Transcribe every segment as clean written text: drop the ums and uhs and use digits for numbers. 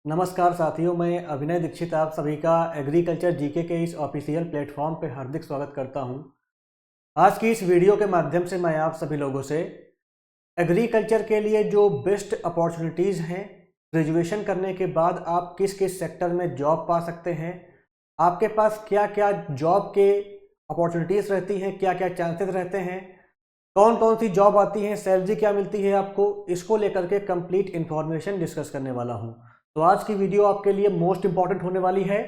नमस्कार साथियों, मैं अभिनय दीक्षित आप सभी का एग्रीकल्चर जीके के इस ऑफिशियल प्लेटफॉर्म पे हार्दिक स्वागत करता हूं। आज की इस वीडियो के माध्यम से मैं आप सभी लोगों से एग्रीकल्चर के लिए जो बेस्ट अपॉर्चुनिटीज़ हैं, ग्रेजुएशन करने के बाद आप किस किस सेक्टर में जॉब पा सकते हैं, आपके पास क्या क्या जॉब के अपॉर्चुनिटीज़ रहती हैं, क्या क्या चांसेस रहते हैं, कौन कौन सी जॉब आती है, सैलरी क्या मिलती है आपको, इसको लेकर के कंप्लीट इन्फॉर्मेशन डिस्कस करने वाला हूं। तो आज की वीडियो आपके लिए मोस्ट इंपॉर्टेंट होने वाली है।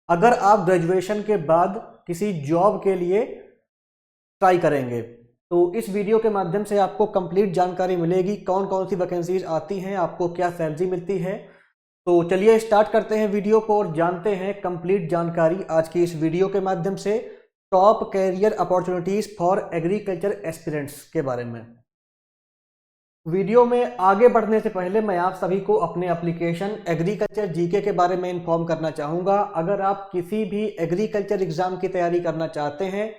अगर आप ग्रेजुएशन के बाद किसी जॉब के लिए ट्राई करेंगे तो इस वीडियो के माध्यम से आपको कंप्लीट जानकारी मिलेगी, कौन कौन सी वैकेंसीज आती हैं, आपको क्या सैलरी मिलती है। तो चलिए स्टार्ट करते हैं वीडियो को और जानते हैं कंप्लीट जानकारी आज की इस वीडियो के माध्यम से top career opportunities for agriculture aspirants के बारे में। वीडियो में आगे बढ़ने से पहले मैं आप सभी को अपने एप्लीकेशन एग्रीकल्चर जीके के बारे में इन्फॉर्म करना चाहूँगा। अगर आप किसी भी एग्रीकल्चर एग्जाम की तैयारी करना चाहते हैं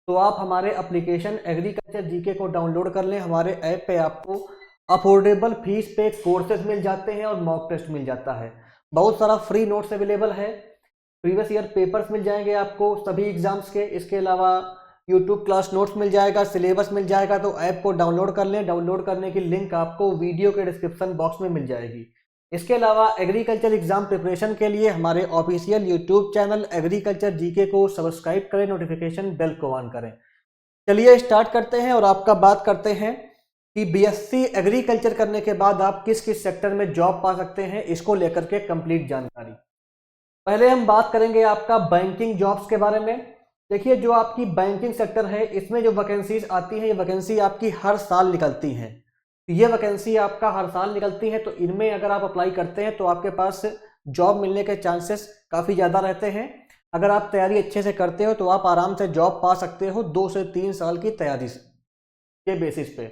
तो आप हमारे एप्लीकेशन एग्रीकल्चर जीके को डाउनलोड कर लें। हमारे ऐप पे आपको अफोर्डेबल फीस पे कोर्सेज मिल जाते हैं और मॉक टेस्ट मिल जाता है। बहुत सारा फ्री नोट्स अवेलेबल है, प्रीवियस ईयर पेपर्स मिल जाएंगे आपको सभी एग्जाम्स के। इसके अलावा यूट्यूब क्लास नोट्स मिल जाएगा, सिलेबस मिल जाएगा। तो ऐप को डाउनलोड कर लें। डाउनलोड करने की लिंक आपको वीडियो के डिस्क्रिप्शन बॉक्स में मिल जाएगी। इसके अलावा एग्रीकल्चर एग्जाम प्रिपरेशन के लिए हमारे official YouTube channel agriculture GK को सब्सक्राइब करें, नोटिफिकेशन बेल को ऑन करें। चलिए स्टार्ट करते हैं और आपका बात करते हैं कि बीएससी एग्रीकल्चर करने के बाद आप किस किस सेक्टर में जॉब पा सकते हैं, इसको लेकर के कंप्लीट जानकारी। पहले हम बात करेंगे आपका बैंकिंग जॉब्स के बारे में। देखिए, जो आपकी बैंकिंग सेक्टर है इसमें जो वैकेंसीज आती है, ये वैकेंसी आपकी हर साल निकलती हैं। ये वैकेंसी आपका हर साल निकलती है, तो इनमें अगर आप अप्लाई करते हैं तो आपके पास जॉब मिलने के चांसेस काफ़ी ज़्यादा रहते हैं। अगर आप तैयारी अच्छे से करते हो तो आप आराम से जॉब पा सकते हो 2 से 3 साल की तैयारी के बेसिस पे।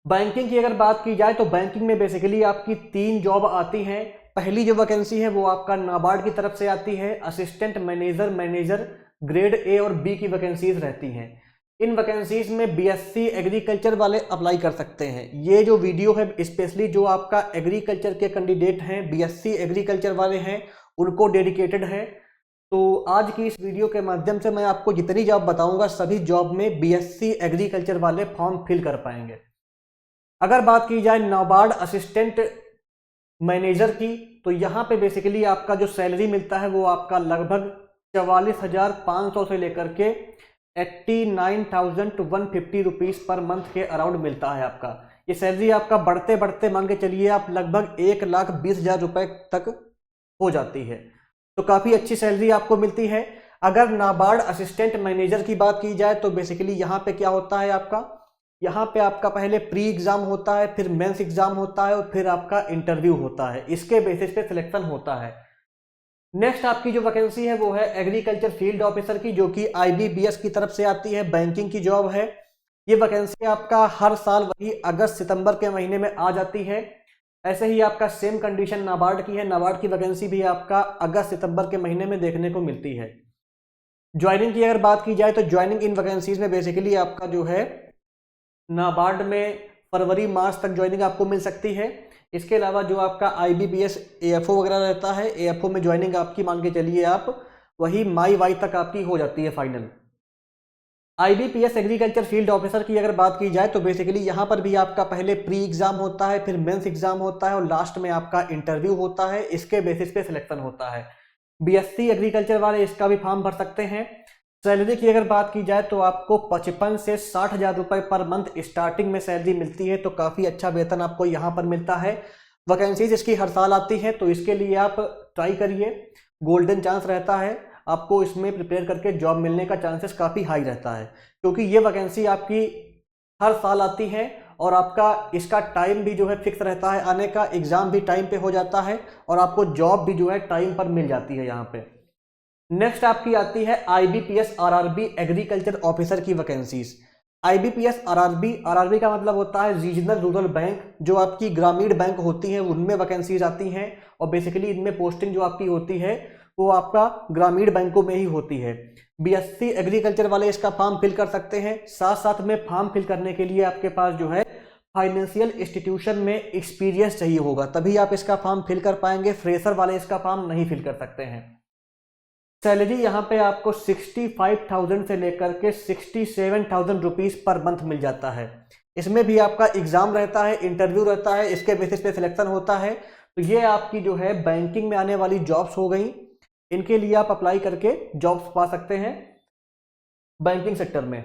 बैंकिंग की अगर बात की जाए तो बैंकिंग में बेसिकली आपकी 3 जॉब आती हैं। पहली जो वैकेंसी है वो आपका नाबार्ड की तरफ से आती है, असिस्टेंट मैनेजर ग्रेड ए और बी की वैकेंसीज रहती हैं। इन वैकेंसीज में बीएससी एग्रीकल्चर वाले अप्लाई कर सकते हैं। ये जो वीडियो है स्पेशली जो आपका एग्रीकल्चर के कैंडिडेट हैं, बीएससी एग्रीकल्चर वाले हैं, उनको डेडिकेटेड है। तो आज की इस वीडियो के माध्यम से मैं आपको जितनी जॉब बताऊंगा सभी जॉब में बीएससी एग्रीकल्चर वाले फॉर्म फिल कर पाएंगे। अगर बात की जाए नाबार्ड असिस्टेंट मैनेजर की, तो यहाँ पे बेसिकली आपका जो सैलरी मिलता है वो आपका लगभग 44,500 से लेकर के 89,000 to 150 रुपीज़ पर मंथ के अराउंड मिलता है आपका। ये सैलरी आपका बढ़ते बढ़ते मान के चलिए आप लगभग 1,20,000 रुपए तक हो जाती है। तो काफ़ी अच्छी सैलरी आपको मिलती है। अगर नाबार्ड असिस्टेंट मैनेजर की बात की जाए तो बेसिकली यहाँ पे क्या होता है आपका, यहाँ पे आपका पहले प्री एग्जाम होता है, फिर मेंस एग्जाम होता है और फिर आपका इंटरव्यू होता है। इसके बेसिस पे सिलेक्शन होता है। नेक्स्ट आपकी जो वैकेंसी है वो है एग्रीकल्चर फील्ड ऑफिसर की, जो कि आईबीपीएस की तरफ से आती है, बैंकिंग की जॉब है। ये वैकेंसी आपका हर साल वही अगस्त सितंबर के महीने में आ जाती है। ऐसे ही आपका सेम कंडीशन नाबार्ड की है। नाबार्ड की वैकेंसी भी आपका अगस्त सितंबर के महीने में देखने को मिलती है। ज्वाइनिंग की अगर बात की जाए तो ज्वाइनिंग इन वैकेंसीज में बेसिकली आपका जो है नाबार्ड में फरवरी मार्च तक ज्वाइनिंग आपको मिल सकती है। इसके अलावा जो आपका आईबीपीएस एएफओ वगैरह रहता है, एएफओ में ज्वाइनिंग आपकी मान के चलिए आप वही मई तक आपकी हो जाती है final. IBPS agriculture field officer की अगर बात की जाए तो बेसिकली यहाँ पर भी आपका पहले प्री एग्जाम होता है, फिर मेंस एग्जाम होता है और लास्ट में आपका इंटरव्यू होता है। इसके बेसिस पे सिलेक्शन होता है। बीएससी एग्रीकल्चर वाले इसका भी फॉर्म भर सकते हैं। सैलरी की अगर बात की जाए तो आपको 55 से 60,000 रुपए पर मंथ स्टार्टिंग में सैलरी मिलती है। तो काफ़ी अच्छा वेतन आपको यहाँ पर मिलता है। वैकेंसीज इसकी हर साल आती है, तो इसके लिए आप ट्राई करिए। गोल्डन चांस रहता है, आपको इसमें प्रिपेयर करके जॉब मिलने का चांसेस काफ़ी हाई रहता है, क्योंकि ये वैकेंसी आपकी हर साल आती है और आपका इसका टाइम भी जो है फिक्स रहता है आने का। एग्ज़ाम भी टाइम पे हो जाता है और आपको जॉब भी जो है टाइम पर मिल जाती है यहाँ पे। नेक्स्ट आपकी आती है आईबीपीएस आरआरबी एग्रीकल्चर ऑफिसर की वैकेंसीज। आईबीपीएस आरआरबी का मतलब होता है रीजनल रूरल बैंक। जो आपकी ग्रामीण बैंक होती हैं उनमें वैकेंसीज आती हैं और बेसिकली इनमें पोस्टिंग जो आपकी होती है वो आपका ग्रामीण बैंकों में ही होती है। बीएससी एग्रीकल्चर वाले इसका फॉर्म फिल कर सकते हैं। साथ साथ में फॉर्म फिल करने के लिए आपके पास जो है फाइनेंशियल इंस्टीट्यूशन में एक्सपीरियंस चाहिए होगा, तभी आप इसका फॉर्म फिल कर पाएंगे। फ्रेशर वाले इसका फॉर्म नहीं फिल कर सकते हैं। सैलरी यहाँ पे आपको 65,000 से लेकर के 67,000 रुपीज़ पर मंथ मिल जाता है। इसमें भी आपका एग्जाम रहता है, इंटरव्यू रहता है, इसके बेसिस पे सिलेक्शन होता है। तो ये आपकी जो है बैंकिंग में आने वाली जॉब्स हो गई, इनके लिए आप अप्लाई करके जॉब्स पा सकते हैं बैंकिंग सेक्टर में।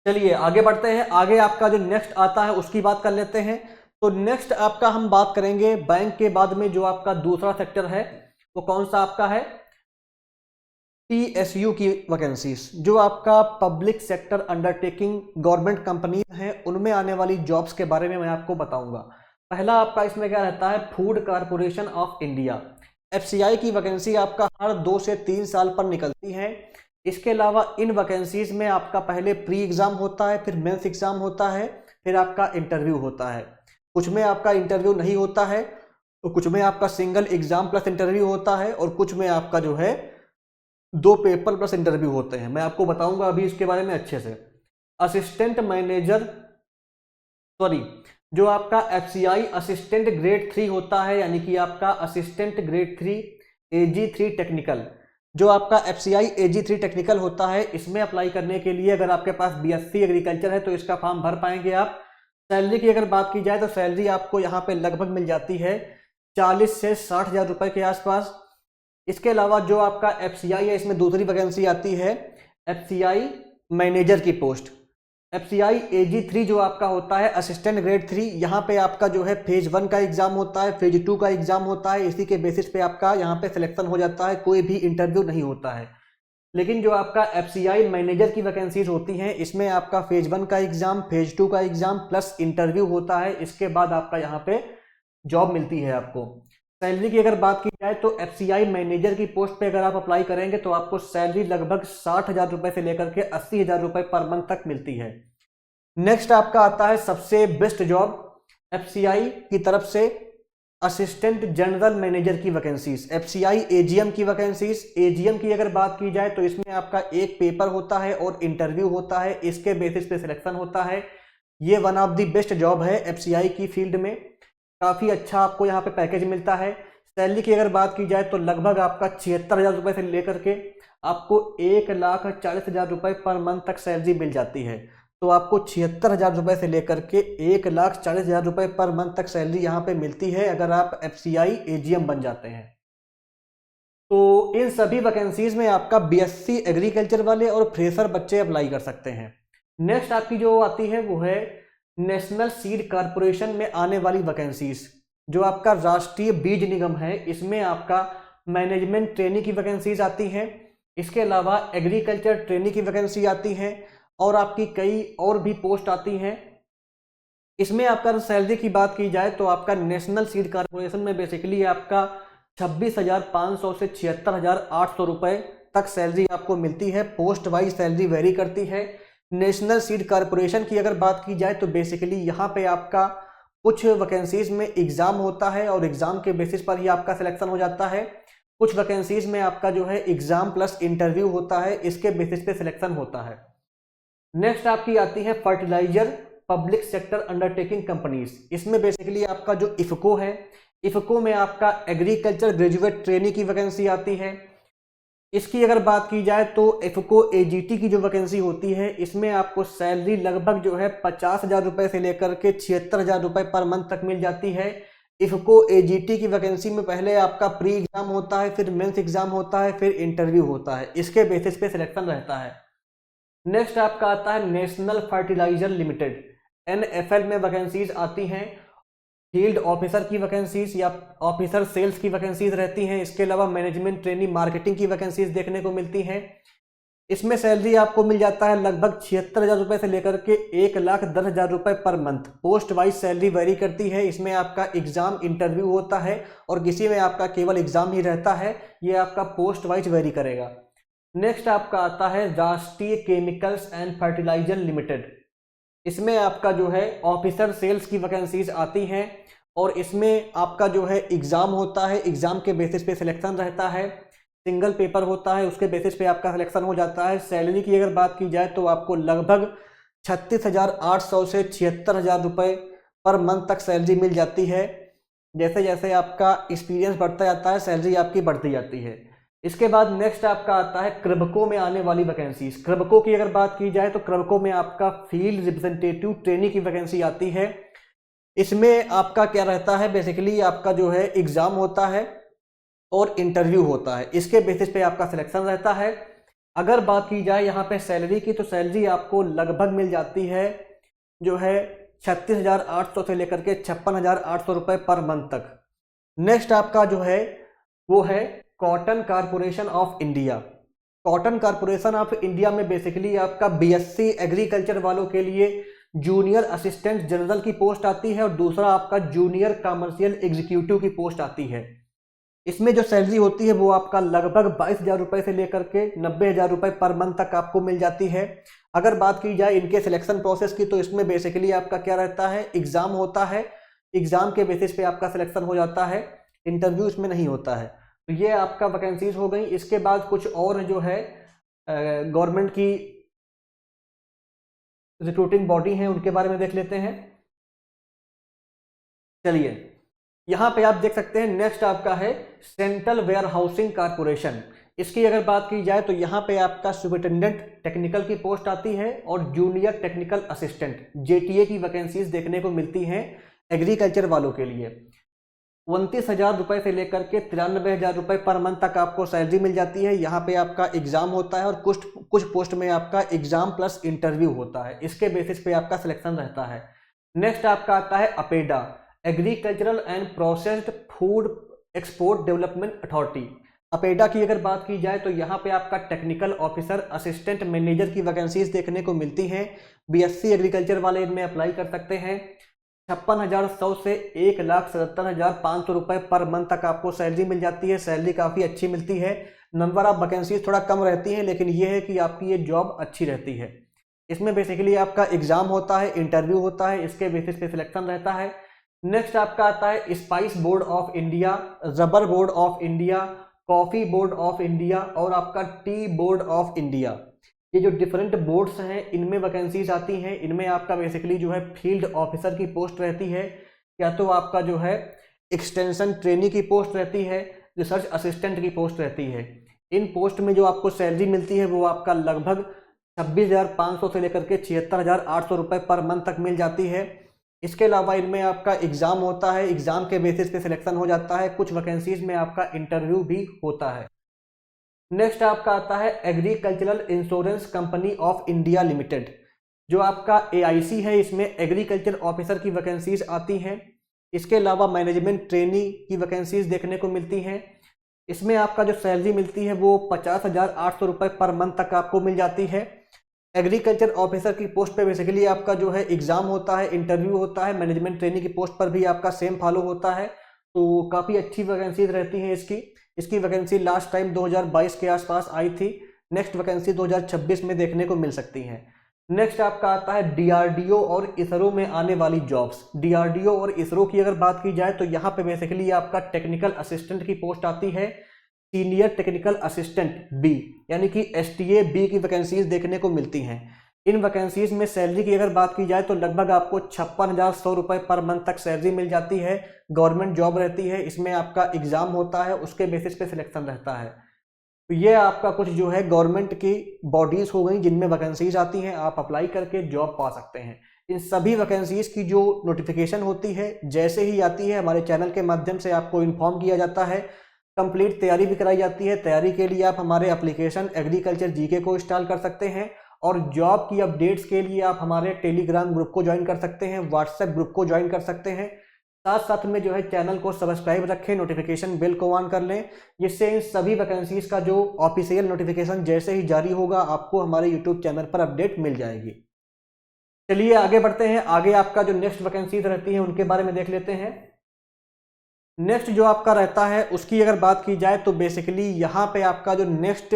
चलिए आगे बढ़ते हैं। आगे आपका जो नेक्स्ट आता है उसकी बात कर लेते हैं। तो नेक्स्ट आपका हम बात करेंगे बैंक के बाद में जो आपका दूसरा सेक्टर है वो कौन सा आपका है, PSU की वैकेंसीज, जो आपका public sector undertaking government company है, उनमें आने वाली जॉब्स के बारे में मैं आपको बताऊंगा। पहला आपका इसमें क्या रहता है, food corporation of India, FCI की वैकेंसी आपका हर 2 से 3 साल पर निकलती है। इसके अलावा इन वैकेंसीज में आपका पहले प्री एग्जाम होता है, फिर मेंस एग्जाम होता है, फिर आपका इंटरव्यू होता है। कुछ में आपका इंटरव्यू नहीं होता है, तो कुछ में आपका सिंगल एग्जाम प्लस इंटरव्यू होता है, और कुछ में आपका जो है 2 पेपर प्लस इंटरव्यू होते हैं। मैं आपको बताऊंगा अभी इसके बारे में अच्छे से। असिस्टेंट मैनेजर, सॉरी, जो आपका FCI असिस्टेंट ग्रेड 3 होता है, यानी कि आपका असिस्टेंट ग्रेड 3 AG3 टेक्निकल, जो आपका FCI AG3 टेक्निकल होता है, इसमें अप्लाई करने के लिए अगर आपके पास BSc एग्रीकल्चर है तो इसका फॉर्म भर पाएंगे आप। सैलरी की अगर बात की जाए तो सैलरी आपको यहाँ पे लगभग मिल जाती है 40 से 60 हज़ार रुपये के आसपास। इसके अलावा जो आपका FCI है, इसमें दूसरी वैकेंसी आती है FCI मैनेजर की पोस्ट। FCI AG3 जो आपका होता है असिस्टेंट ग्रेड 3, यहाँ पे आपका जो है फेज 1 का एग्जाम होता है, फेज 2 का एग्जाम होता है, इसी के बेसिस पे आपका यहाँ पे सिलेक्शन हो जाता है, कोई भी इंटरव्यू नहीं होता है। लेकिन जो आपका FCI मैनेजर की वैकेंसीज होती हैं, इसमें आपका फेज 1 का एग्जाम, फेज 2 का एग्जाम प्लस इंटरव्यू होता है, इसके बाद आपका यहाँ पे जॉब मिलती है आपको। सैलरी की अगर बात की जाए तो FCI मैनेजर की पोस्ट पे अगर आप अप्लाई करेंगे तो आपको सैलरी लगभग 60 हज़ार रुपये से लेकर के 80 हज़ार रुपये पर मंथ तक मिलती है। नेक्स्ट आपका आता है सबसे बेस्ट जॉब FCI की तरफ से, असिस्टेंट जनरल मैनेजर की वैकेंसीज, FCI AGM की वैकेंसीज। AGM की अगर बात की जाए तो इसमें आपका एक पेपर होता है और इंटरव्यू होता है, इसके बेसिस पे सिलेक्शन होता है। ये one of the best job है FCI की फील्ड में, काफ़ी अच्छा आपको यहाँ पे पैकेज मिलता है। सैलरी की अगर बात की जाए तो लगभग आपका 76 हज़ार रुपये से लेकर के आपको 1,40,000 रुपये पर मंथ तक सैलरी मिल जाती है। तो आपको 76 हज़ार रुपये से लेकर के 1,40,000 रुपये पर मंथ तक सैलरी यहाँ पे मिलती है अगर आप FCI AGM बन जाते हैं। तो इन सभी वैकेंसीज में आपका BSc एग्रीकल्चर वाले और फ्रेशर बच्चे अप्लाई कर सकते हैं। नेक्स्ट आपकी जो आती है वो है नेशनल सीड कॉर्पोरेशन में आने वाली वैकेंसीज, जो आपका राष्ट्रीय बीज निगम है, इसमें आपका मैनेजमेंट ट्रेनिंग की वैकेंसीज आती हैं। इसके अलावा एग्रीकल्चर ट्रेनिंग की वैकेंसी आती है और आपकी कई और भी पोस्ट आती हैं। इसमें आपका सैलरी की बात की जाए तो आपका नेशनल सीड कॉर्पोरेशन में बेसिकली आपका 26,500 से 76,800 रुपये तक सैलरी आपको मिलती है। पोस्ट वाइज सैलरी वेरी करती है। नेशनल सीड कॉर्पोरेशन की अगर बात की जाए तो बेसिकली यहाँ पे आपका कुछ वैकेंसीज में एग्जाम होता है और एग्जाम के बेसिस पर ही आपका सिलेक्शन हो जाता है। कुछ वैकेंसीज में आपका जो है एग्जाम प्लस इंटरव्यू होता है, इसके बेसिस पे सिलेक्शन होता है। नेक्स्ट आपकी आती है fertilizer public sector undertaking companies. इसमें बेसिकली आपका जो इफको है, इफको में आपका एग्रीकल्चर ग्रेजुएट ट्रेनिंग की वैकेंसी आती है। इसकी अगर बात की जाए तो इफको AGT की जो वैकेंसी होती है, इसमें आपको सैलरी लगभग जो है 50 हज़ार रुपये से लेकर के 76 हज़ार रुपये पर मंथ तक मिल जाती है। इफको AGT की वैकेंसी में पहले आपका प्री एग्जाम होता है, फिर मेंस एग्जाम होता है, फिर इंटरव्यू होता है, इसके बेसिस पे सिलेक्शन रहता है। नेक्स्ट आपका आता है नेशनल फर्टिलाइजर लिमिटेड, NFL में वैकेंसीज आती हैं। फील्ड ऑफिसर की वैकेंसीज या ऑफिसर सेल्स की वैकेंसीज रहती हैं। इसके अलावा मैनेजमेंट ट्रेनिंग मार्केटिंग की वैकेंसीज देखने को मिलती हैं। इसमें सैलरी आपको मिल जाता है लगभग 76 हज़ार रुपये से लेकर के 1,10,000 रुपये per month. Post wise salary very करती है। इसमें आपका एग्जाम इंटरव्यू होता है और किसी में आपका केवल एग्जाम ही रहता है, ये आपका पोस्ट वाइज वेरी करेगा। नेक्स्ट आपका आता है राष्ट्रीय केमिकल्स एंड फर्टिलाइजर लिमिटेड। इसमें आपका जो है ऑफिसर सेल्स की वैकेंसीज आती हैं और इसमें आपका जो है एग्जाम होता है, एग्जाम के बेसिस पे सिलेक्शन रहता है, सिंगल पेपर होता है, उसके बेसिस पे आपका सिलेक्शन हो जाता है। सैलरी की अगर बात की जाए तो आपको लगभग 36,800 से 76,000 रुपये पर मंथ तक सैलरी मिल जाती है। जैसे जैसे आपका एक्सपीरियंस बढ़ता जाता है सैलरी आपकी बढ़ती जाती है। इसके बाद नेक्स्ट आपका आता है क्रबको में आने वाली वैकेंसीज। क्रबको की अगर बात की जाए तो क्रबको में आपका फील्ड रिप्रेजेंटेटिव ट्रेनी की वैकेंसी आती है। इसमें आपका क्या रहता है, बेसिकली आपका जो है एग्जाम होता है और इंटरव्यू होता है, इसके बेसिस पे आपका सिलेक्शन रहता है। अगर बात की जाए यहाँ पे सैलरी की, तो सैलरी आपको लगभग मिल जाती है जो है 36,800 से लेकर के 56,800 रुपये पर मंथ तक। नेक्स्ट आपका जो है वो है cotton corporation of India. Cotton corporation of India में बेसिकली आपका बीएससी एग्रीकल्चर वालों के लिए जूनियर असिस्टेंट जनरल की पोस्ट आती है और दूसरा आपका जूनियर कमर्शियल एग्जीक्यूटिव की पोस्ट आती है। इसमें जो सैलरी होती है वो आपका लगभग 22,000 रुपये से लेकर के 90,000 रुपये पर मंथ तक आपको मिल जाती है। अगर बात की जाए इनके सिलेक्शन प्रोसेस की, तो इसमें बेसिकली आपका क्या रहता है, एग्जाम होता है, एग्जाम के बेसिस पे आपका सिलेक्शन हो जाता है, इंटरव्यू इसमें नहीं होता है। तो ये आपका वैकेंसीज हो गई। इसके बाद कुछ और जो है गवर्नमेंट की रिक्रूटिंग बॉडी है उनके बारे में देख लेते हैं। चलिए यहां पे आप देख सकते हैं नेक्स्ट आपका है सेंट्रल वेयर हाउसिंग कारपोरेशन। इसकी अगर बात की जाए तो यहाँ पे आपका सुपरिटेंडेंट टेक्निकल की पोस्ट आती है और जूनियर टेक्निकल असिस्टेंट जेटीए की वैकेंसीज देखने को मिलती हैं एग्रीकल्चर वालों के लिए। 29,000 रुपये से लेकर के 93,000 रुपये पर मंथ तक आपको सैलरी मिल जाती है। यहाँ पे आपका एग्जाम होता है और कुछ पोस्ट में आपका एग्जाम प्लस इंटरव्यू होता है, इसके बेसिस पे आपका सिलेक्शन रहता है। नेक्स्ट आपका आता है APEDA, agricultural and processed food export development authority. APEDA की अगर बात की जाए तो यहाँ पे आपका टेक्निकल ऑफिसर असिस्टेंट मैनेजर की वैकेंसीज देखने को मिलती हैं। बीएससी एग्रीकल्चर वाले इनमें अप्लाई कर सकते हैं। 56,100 से 1,77,500 रुपये पर मंथ तक आपको सैलरी मिल जाती है। सैलरी काफ़ी अच्छी मिलती है। नंबर ऑफ वैकेंसीज थोड़ा कम रहती हैं, लेकिन ये है कि आपकी ये जॉब अच्छी रहती है। इसमें बेसिकली आपका एग्जाम होता है, इंटरव्यू होता है, इसके बेसिस पे सिलेक्शन रहता है। नेक्स्ट आपका आता है spice board of India, rubber board of India, coffee board of India और आपका टी बोर्ड ऑफ इंडिया। ये जो डिफरेंट बोर्ड्स हैं इनमें वैकेंसीज आती हैं। इनमें आपका बेसिकली जो है फील्ड ऑफिसर की पोस्ट रहती है, या तो आपका जो है एक्सटेंशन ट्रेनी की पोस्ट रहती है, रिसर्च असिस्टेंट की पोस्ट रहती है। इन पोस्ट में जो आपको सैलरी मिलती है वो आपका लगभग 26,500 से लेकर के 76,800 रुपये पर मंथ तक मिल जाती है। इसके अलावा इनमें आपका एग्जाम होता है, एग्जाम के बेसिस पे सिलेक्शन हो जाता है। कुछ वैकेंसीज में आपका इंटरव्यू भी होता है। नेक्स्ट आपका आता है agricultural insurance company of India limited, जो आपका एआईसी है। इसमें एग्रीकल्चर ऑफिसर की वैकेंसीज आती हैं। इसके अलावा मैनेजमेंट ट्रेनी की वैकेंसीज देखने को मिलती हैं। इसमें आपका जो सैलरी मिलती है वो 50,800 रुपये पर मंथ तक आपको मिल जाती है। एग्रीकल्चर ऑफिसर की पोस्ट पे बेसिकली आपका जो है एग्जाम होता है, इंटरव्यू होता है। मैनेजमेंट ट्रेनिंग की पोस्ट पर भी आपका सेम फॉलो होता है। तो काफ़ी अच्छी वैकेंसीज रहती हैं इसकी वैकेंसी लास्ट टाइम 2022 के आसपास आई थी। नेक्स्ट वैकेंसी 2026 में देखने को मिल सकती हैं। नेक्स्ट आपका आता है डीआरडीओ और इसरो में आने वाली जॉब्स। डीआरडीओ और इसरो की अगर बात की जाए तो यहाँ पे बेसिकली आपका टेक्निकल असिस्टेंट की पोस्ट आती है, सीनियर टेक्निकल असिस्टेंट बी यानी कि एसटीए बी की वैकेंसीज देखने को मिलती हैं। इन वैकेंसीज में सैलरी की अगर बात की जाए तो लगभग आपको 56,100 रुपये पर मंथ तक सैलरी मिल जाती है। गवर्नमेंट जॉब रहती है, इसमें आपका एग्जाम होता है, उसके बेसिस पे सिलेक्शन रहता है। तो ये आपका कुछ जो है गवर्नमेंट की बॉडीज हो गई जिनमें वैकेंसीज आती हैं, आप अप्लाई करके जॉब पा सकते हैं। इन सभी वैकेंसीज की जो नोटिफिकेशन होती है जैसे ही आती है हमारे चैनल के माध्यम से आपको इन्फॉर्म किया जाता है। कंप्लीट तैयारी भी कराई जाती है। तैयारी के लिए आप हमारे एप्लीकेशन एग्रीकल्चर जीके को इंस्टॉल कर सकते हैं और जॉब की अपडेट्स के लिए आप हमारे टेलीग्राम ग्रुप को ज्वाइन कर सकते हैं, व्हाट्सएप ग्रुप को ज्वाइन कर सकते हैं। साथ साथ में जो है चैनल को सब्सक्राइब रखें, नोटिफिकेशन बेल को ऑन कर लें, जिससे इन सभी वैकेंसीज का जो ऑफिशियल नोटिफिकेशन जैसे ही जारी होगा आपको हमारे यूट्यूब चैनल पर अपडेट मिल जाएगी। चलिए आगे बढ़ते हैं। आगे आपका जो नेक्स्ट वैकेंसीज रहती है उनके बारे में देख लेते हैं। नेक्स्ट जो आपका रहता है उसकी अगर बात की जाए तो बेसिकली यहाँ पे आपका जो नेक्स्ट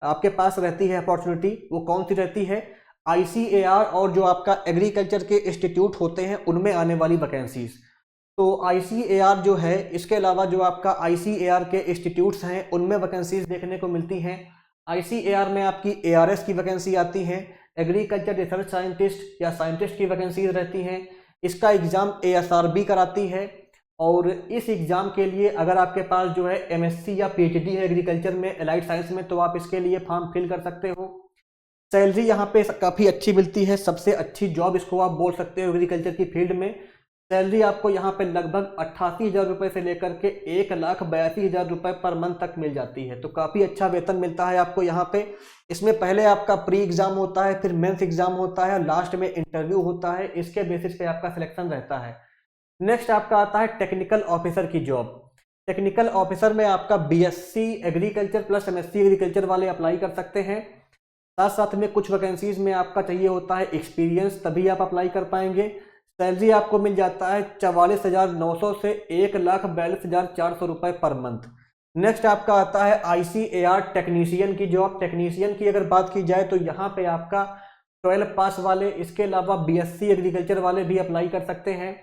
आपके पास रहती है अपॉर्चुनिटी वो कौन सी रहती है, आईसीएआर और जो आपका एग्रीकल्चर के इंस्टीट्यूट होते हैं उनमें आने वाली वैकेंसीज। तो आईसीएआर जो है, इसके अलावा जो आपका आईसीएआर के इंस्टीट्यूट्स हैं उनमें वैकेंसीज देखने को मिलती हैं। आईसीएआर में आपकी एआरएस की वैकेंसी आती है, एग्रीकल्चर रिसर्च साइंटिस्ट या साइंटिस्ट की वैकेंसीज रहती हैं। इसका एग्ज़ाम ASRB कराती है और इस एग्ज़ाम के लिए अगर आपके पास जो है MSc या PhD है एग्रीकल्चर में, एलाइड साइंस में, तो आप इसके लिए फॉर्म फिल कर सकते हो। सैलरी यहाँ पे काफ़ी अच्छी मिलती है, सबसे अच्छी जॉब इसको आप बोल सकते हो एग्रीकल्चर की फील्ड में। सैलरी आपको यहाँ पे लगभग 88,000 रुपये से लेकर के 1,82,000 रुपये पर मंथ तक मिल जाती है। तो काफ़ी अच्छा वेतन मिलता है आपको यहाँ पे। इसमें पहले आपका प्री एग्जाम होता है, फिर मेंस एग्जाम होता है, लास्ट में इंटरव्यू होता है। इसके बेसिस पे आपका सिलेक्शन रहता है। नेक्स्ट आपका आता है टेक्निकल ऑफिसर की जॉब। टेक्निकल ऑफिसर में आपका BSc agriculture plus MSc agriculture वाले अप्लाई कर सकते हैं। साथ साथ में कुछ वैकेंसीज में आपका चाहिए होता है एक्सपीरियंस, तभी आप अप्लाई कर पाएंगे। सैलरी आपको मिल जाता है 44,900 से 1,42,400 रुपये पर मंथ। नेक्स्ट आपका आता है ICAR टेक्नीशियन की जॉब। टेक्नीशियन की अगर बात की जाए तो यहाँ पे आपका 12 पास वाले, इसके अलावा BSc एग्रीकल्चर वाले भी अप्लाई कर सकते हैं।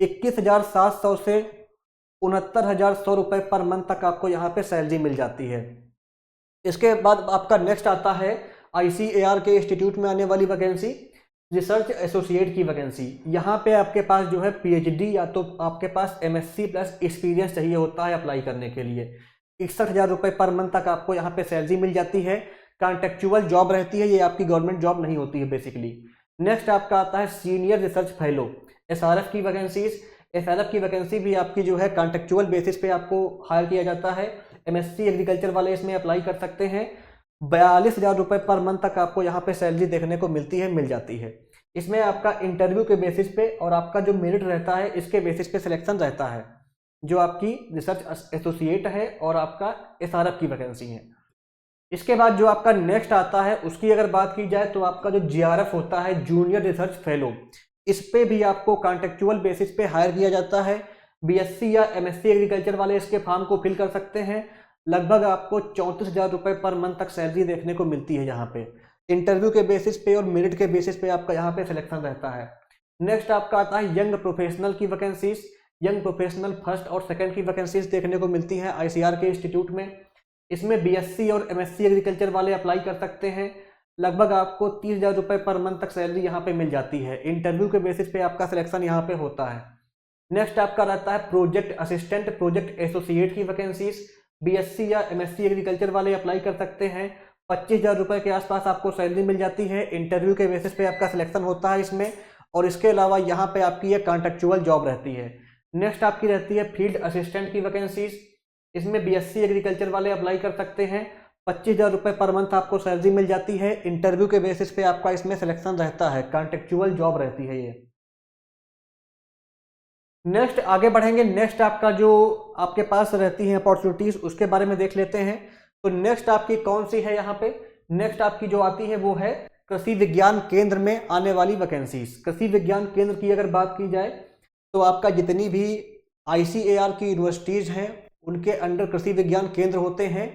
21,700 से 69,100 रुपये पर मंथ तक आपको यहाँ पे सैलरी मिल जाती है। इसके बाद आपका नेक्स्ट आता है ICAR के इंस्टीट्यूट में आने वाली वैकेंसी, रिसर्च एसोसिएट की वैकेंसी। यहाँ पे आपके पास जो है PhD या तो आपके पास MSc प्लस एक्सपीरियंस चाहिए होता है अप्लाई करने के लिए। 61,000 रुपये पर मंथ तक आपको यहाँ पे सैलरी मिल जाती है। कॉन्ट्रेक्चुअल जॉब रहती है, ये आपकी गवर्नमेंट जॉब नहीं होती है बेसिकली। नेक्स्ट आपका आता है सीनियर रिसर्च फेलो, SRF की वैकेंसीज। SRF की वैकेंसी भी आपकी जो है कॉन्ट्रेक्चुअल बेसिस पे आपको हायर किया जाता है। MSc एग्रीकल्चर वाले इसमें अप्लाई कर सकते हैं। 42,000 रुपये पर मंथ तक आपको यहाँ पे सैलरी देखने को मिल जाती है। इसमें आपका इंटरव्यू के बेसिस पे और आपका जो मेरिट रहता है इसके बेसिस पे सिलेक्शन रहता है, जो आपकी रिसर्च एसोसिएट है और आपका SRF की वैकेंसी है। इसके बाद जो आपका नेक्स्ट आता है उसकी अगर बात की जाए तो आपका जो GRF होता है, जूनियर रिसर्च फेलो, इस पे भी आपको कॉन्ट्रेक्चुअल बेसिस पे हायर किया जाता है। BSc या MSc एग्रीकल्चर वाले इसके फॉर्म को फिल कर सकते हैं। लगभग आपको 34,000 रुपये पर मंथ तक सैलरी देखने को मिलती है यहाँ पे। इंटरव्यू के बेसिस पे और मेरिट के बेसिस पे आपका यहाँ पे सिलेक्शन रहता है। नेक्स्ट आपका आता है यंग प्रोफेशनल की वैकेंसीज। यंग प्रोफेशनल फर्स्ट और सेकंड की वैकेंसीज देखने को मिलती हैं ICAR के इंस्टीट्यूट में। इसमें BSc और MSc एग्रीकल्चर वाले अप्लाई कर सकते हैं। लगभग आपको 30,000 रुपये पर मंथ तक सैलरी यहाँ पे मिल जाती है। इंटरव्यू के बेसिस पे आपका सिलेक्शन यहाँ पे होता है। नेक्स्ट आपका रहता है प्रोजेक्ट असिस्टेंट, प्रोजेक्ट एसोसिएट की वैकेंसीज। BSc या MSc एग्रीकल्चर वाले अप्लाई कर सकते हैं। 25,000 रुपये के आसपास आपको सैलरी मिल जाती है। इंटरव्यू के बेसिस पे आपका सिलेक्शन होता है इसमें, और इसके अलावा यहाँ पे आपकी ये कॉन्ट्रेक्चुअल जॉब रहती है। नेक्स्ट आपकी रहती है फील्ड असिस्टेंट की वैकेंसीज। इसमें BSc एग्रीकल्चर वाले अप्लाई कर सकते हैं। 25,000 रुपये पर मंथ आपको सैलरी मिल जाती है। इंटरव्यू के बेसिस पे आपका इसमें सिलेक्शन रहता है, कॉन्ट्रेक्चुअल जॉब रहती है ये। नेक्स्ट आगे बढ़ेंगे। नेक्स्ट आपका जो आपके पास रहती है अपॉर्चुनिटीज उसके बारे में देख लेते हैं। तो नेक्स्ट आपकी कौन सी है यहाँ पे? नेक्स्ट आपकी जो आती है वो है कृषि विज्ञान केंद्र में आने वाली वैकेंसीज। कृषि विज्ञान केंद्र की अगर बात की जाए तो आपका जितनी भी ICAR की यूनिवर्सिटीज़ हैं उनके अंडर कृषि विज्ञान केंद्र होते हैं।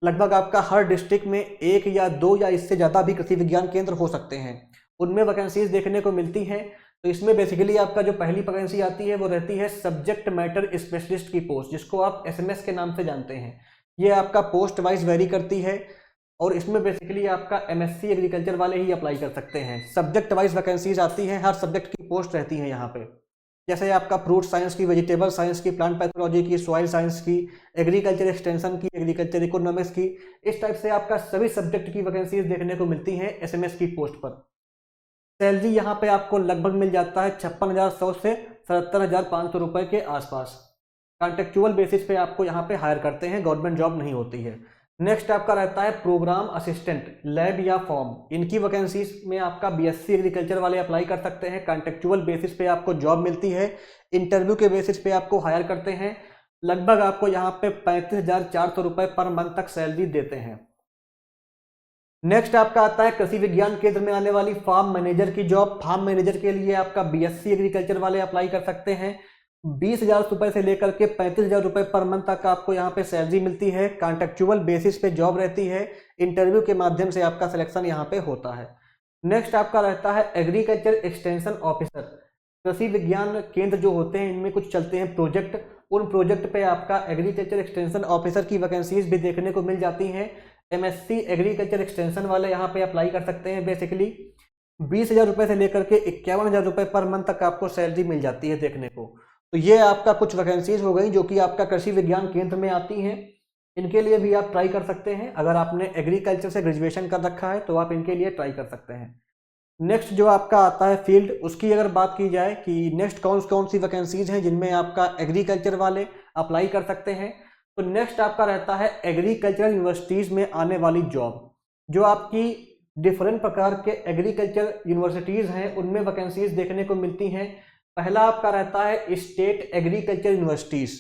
लगभग आपका हर डिस्ट्रिक्ट में 1 या 2 या इससे ज़्यादा भी कृषि विज्ञान केंद्र हो सकते हैं, उनमें वैकेंसीज देखने को मिलती हैं। तो इसमें बेसिकली आपका जो पहली वैकेंसी आती है वो रहती है सब्जेक्ट मैटर स्पेशलिस्ट की पोस्ट, जिसको आप SMS के नाम से जानते हैं। ये आपका पोस्ट वाइज वेरी करती है और इसमें बेसिकली आपका MSc एग्रीकल्चर वाले ही अप्लाई कर सकते हैं। सब्जेक्ट वाइज वैकेंसीज आती हैं, हर सब्जेक्ट की पोस्ट रहती है यहाँ पे। जैसे आपका फ्रूट साइंस की, वेजिटेबल साइंस की, प्लांट पैथोलॉजी की, सॉइल साइंस की, एग्रीकल्चर एक्सटेंशन की, एग्रीकल्चर इकोनॉमिक्स की, इस टाइप से आपका सभी सब्जेक्ट की वैकेंसीज देखने को मिलती हैं SMS की पोस्ट पर। सैलरी यहाँ पे आपको लगभग मिल जाता है 56,100 से 77,500 रुपये के आसपास। कॉन्ट्रेक्चुअल बेसिस पे आपको यहाँ पे हायर करते हैं, गवर्नमेंट जॉब नहीं होती है। नेक्स्ट आपका रहता है प्रोग्राम असिस्टेंट, लैब या फॉर्म। इनकी वैकेंसीज में आपका BSc एग्रीकल्चर वाले अप्लाई कर सकते हैं। कॉन्ट्रेक्चुअल बेसिस पे आपको जॉब मिलती है। इंटरव्यू के बेसिस पे आपको हायर करते हैं। लगभग आपको यहाँ पे 35,400 रुपये पर मंथ तक सैलरी देते हैं। नेक्स्ट आपका आता है कृषि विज्ञान केंद्र में आने वाली फार्म मैनेजर की जॉब। फार्म मैनेजर के लिए आपका BSc एग्रीकल्चर वाले अप्लाई कर सकते हैं। 20,000 रुपये से लेकर के 35,000 रुपये पर मंथ तक आपको यहाँ पे सैलरी मिलती है। कॉन्ट्रेक्चुअल बेसिस पे जॉब रहती है। इंटरव्यू के माध्यम से आपका सिलेक्शन यहाँ पे होता है। नेक्स्ट आपका रहता है एग्रीकल्चर एक्सटेंशन ऑफिसर। कृषि विज्ञान केंद्र जो होते हैं इनमें कुछ चलते हैं प्रोजेक्ट, उन प्रोजेक्ट पे आपका एग्रीकल्चर एक्सटेंशन ऑफिसर की वैकेंसीज भी देखने को मिल जाती हैं। MSc एग्रीकल्चर एक्सटेंशन वाले यहाँ पे अप्लाई कर सकते हैं। बेसिकली 20,000 रुपये से लेकर के 51,000 रुपये पर मंथ तक आपको सैलरी मिल जाती है देखने को। तो ये आपका कुछ वैकेंसीज हो गई जो कि आपका कृषि विज्ञान केंद्र में आती हैं। इनके लिए भी आप ट्राई कर सकते हैं। अगर आपने एग्रीकल्चर से ग्रेजुएशन कर रखा है तो आप इनके लिए ट्राई कर सकते हैं। नेक्स्ट जो आपका आता है फील्ड, उसकी अगर बात की जाए कि नेक्स्ट कौन कौन सी वैकेंसीज हैं जिनमें आपका एग्रीकल्चर वाले अप्लाई कर सकते हैं, तो नेक्स्ट आपका रहता है एग्रीकल्चरल यूनिवर्सिटीज़ में आने वाली जॉब। जो आपकी डिफरेंट प्रकार के एग्रीकल्चर यूनिवर्सिटीज़ हैं उनमें वैकेंसीज देखने को मिलती हैं। पहला आपका रहता है स्टेट एग्रीकल्चर यूनिवर्सिटीज़।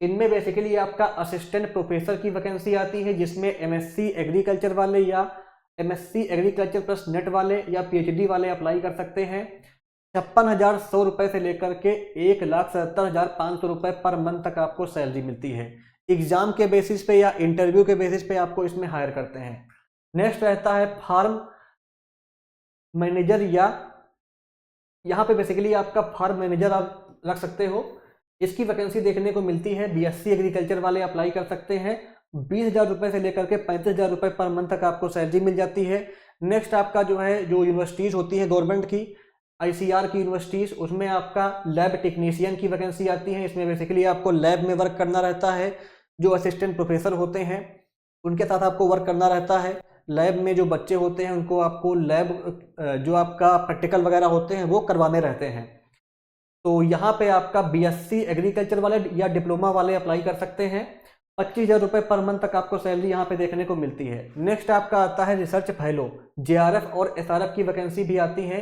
इनमें बेसिकली आपका असिस्टेंट प्रोफेसर की वैकेंसी आती है, जिसमें MSc एग्रीकल्चर वाले या MSc एग्रीकल्चर प्लस नेट वाले या PhD वाले अप्लाई कर सकते हैं। 56,100 रुपये से लेकर के 1,77,500 रुपये पर मंथ तक आपको सैलरी मिलती है। एग्जाम के बेसिस पे या इंटरव्यू के बेसिस पे आपको इसमें हायर करते हैं। नेक्स्ट रहता है फार्म मैनेजर, या यहाँ पे बेसिकली आपका फार्म मैनेजर आप रख सकते हो। इसकी वैकेंसी देखने को मिलती है। BSc एग्रीकल्चर वाले अप्लाई कर सकते हैं। 20,000 रुपये से लेकर के 35,000 रुपये पर मंथ तक आपको सैलरी मिल जाती है। नेक्स्ट आपका जो है जो यूनिवर्सिटीज़ होती हैं गवर्नमेंट की, ICR की यूनिवर्सिटीज़, उसमें आपका लैब टेक्नीशियन की वैकेंसी आती है। इसमें बेसिकली आपको लैब में वर्क करना रहता है। जो असिस्टेंट प्रोफेसर होते हैं उनके साथ आपको वर्क करना रहता है। लैब में जो बच्चे होते हैं उनको आपको लैब जो आपका प्रैक्टिकल वगैरह होते हैं वो करवाने रहते हैं। तो यहाँ पे आपका BSc एग्रीकल्चर वाले या डिप्लोमा वाले अप्लाई कर सकते हैं। 25,000 रुपये पर मंथ तक आपको सैलरी यहाँ पे देखने को मिलती है। नेक्स्ट आपका आता है रिसर्च फेलो। JRF और SRF की वैकेंसी भी आती है